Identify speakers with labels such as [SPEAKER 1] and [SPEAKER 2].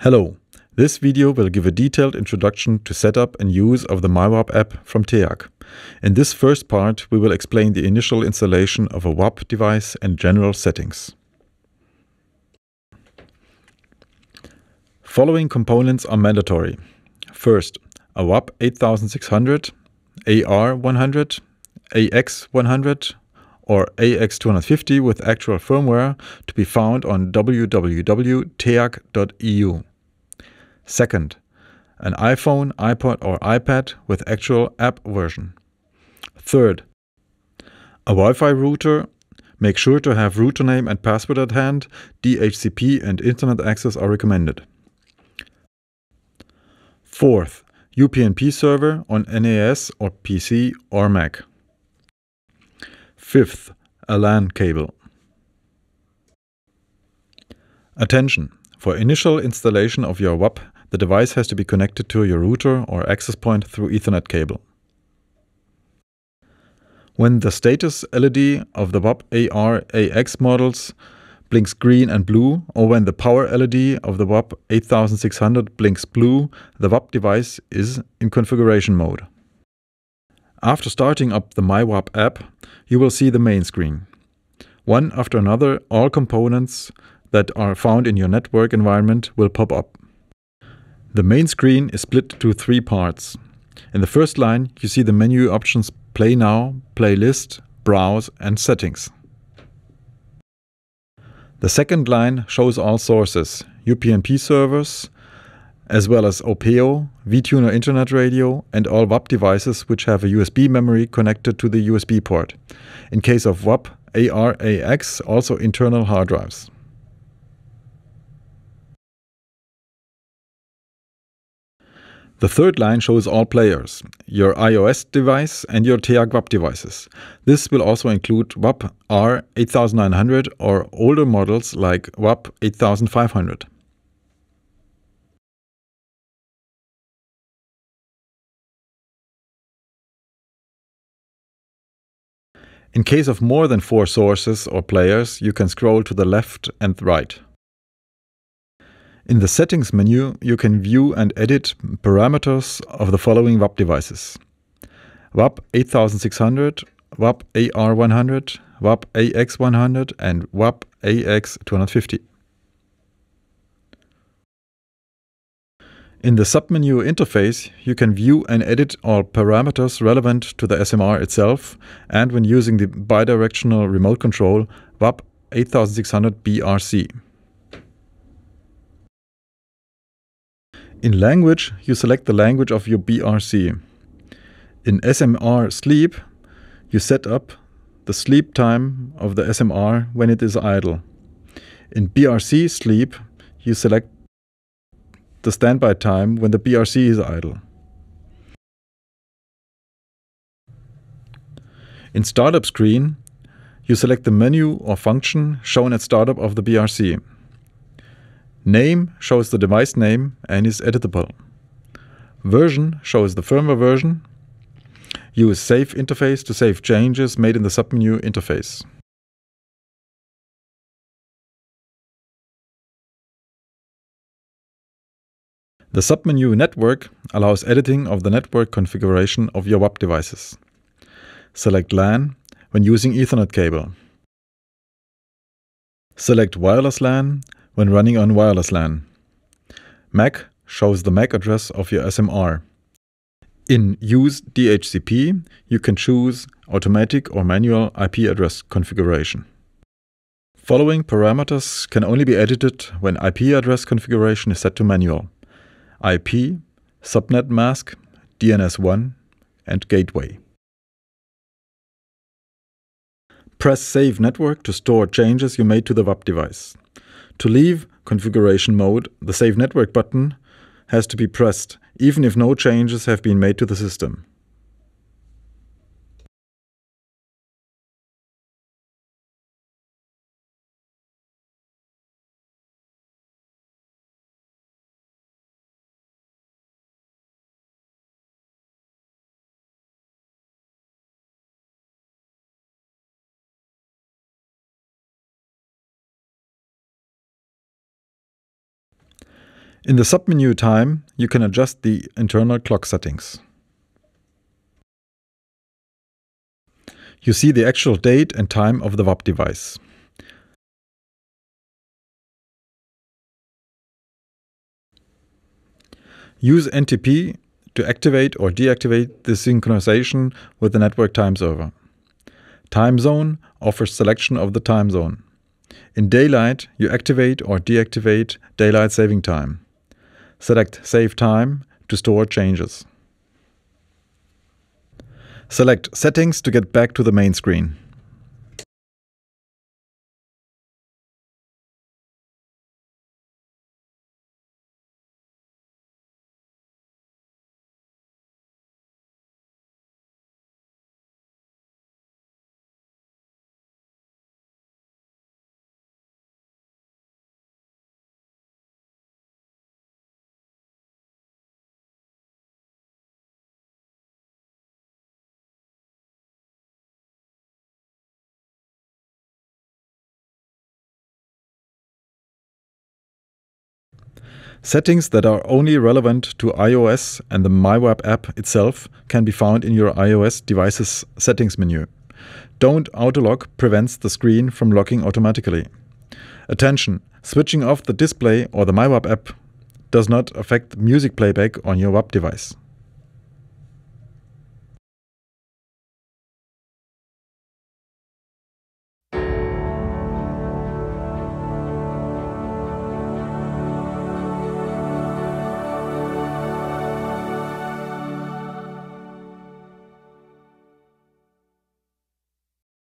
[SPEAKER 1] Hello, this video will give a detailed introduction to setup and use of the myWAP app from TEAC. In this first part, we will explain the initial installation of a WAP device and general settings. Following components are mandatory. First, a WAP 8600, AR100, AX100 or AX250 with actual firmware to be found on www.teac.eu. Second, an iPhone, iPod or iPad with actual app version. Third, a Wi-Fi router. Make sure to have router name and password at hand. DHCP and internet access are recommended. Fourth, UPnP server on NAS or PC or Mac. Fifth, a LAN cable. Attention! For initial installation of your WAP, the device has to be connected to your router or access point through Ethernet cable. When the status LED of the WAP AR/AX models blinks green and blue, or when the power LED of the WAP 8600 blinks blue, the WAP device is in configuration mode. After starting up the myWAP app, you will see the main screen. One after another, all components that are found in your network environment will pop up. The main screen is split to three parts. In the first line, you see the menu options Play Now, Playlist, Browse and Settings. The second line shows all sources, UPnP servers, as well as OPEO, vTuner Internet Radio and all WAP devices which have a USB memory connected to the USB port. In case of WAP AR/AX, also internal hard drives. The third line shows all players, your iOS device and your TEAC WAP devices. This will also include WAP R8900 or older models like WAP 8500. In case of more than 4 sources or players, you can scroll to the left and right. In the Settings menu, you can view and edit parameters of the following WAP devices: WAP 8600, WAP AR100, WAP AX100 and WAP AX250. In the submenu interface, you can view and edit all parameters relevant to the SMR itself and when using the bidirectional remote control WAP 8600 BRC. In language, you select the language of your BRC. In SMR Sleep, you set up the sleep time of the SMR when it is idle. In BRC Sleep, you select the standby time when the BRC is idle. In Startup Screen, you select the menu or function shown at startup of the BRC. Name shows the device name and is editable. Version shows the firmware version. Use Save interface to save changes made in the submenu interface. The submenu Network allows editing of the network configuration of your WAP devices. Select LAN when using Ethernet cable. Select Wireless LAN when running on wireless LAN. MAC shows the MAC address of your SMR. In Use DHCP, you can choose automatic or manual IP address configuration. Following parameters can only be edited when IP address configuration is set to manual: IP, subnet mask, DNS1 and gateway. Press Save Network to store changes you made to the WAP device. To leave configuration mode, the Save Network button has to be pressed, even if no changes have been made to the system. In the submenu Time, you can adjust the internal clock settings. You see the actual date and time of the WAP device. Use NTP to activate or deactivate the synchronization with the network time server. Time Zone offers selection of the time zone. In daylight, you activate or deactivate daylight saving time. Select Save Time to store changes. Select Settings to get back to the main screen. Settings that are only relevant to iOS and the myWAP app itself can be found in your iOS device's settings menu. Don't autolock prevents the screen from locking automatically. Attention! Switching off the display or the myWAP app does not affect music playback on your WAP device.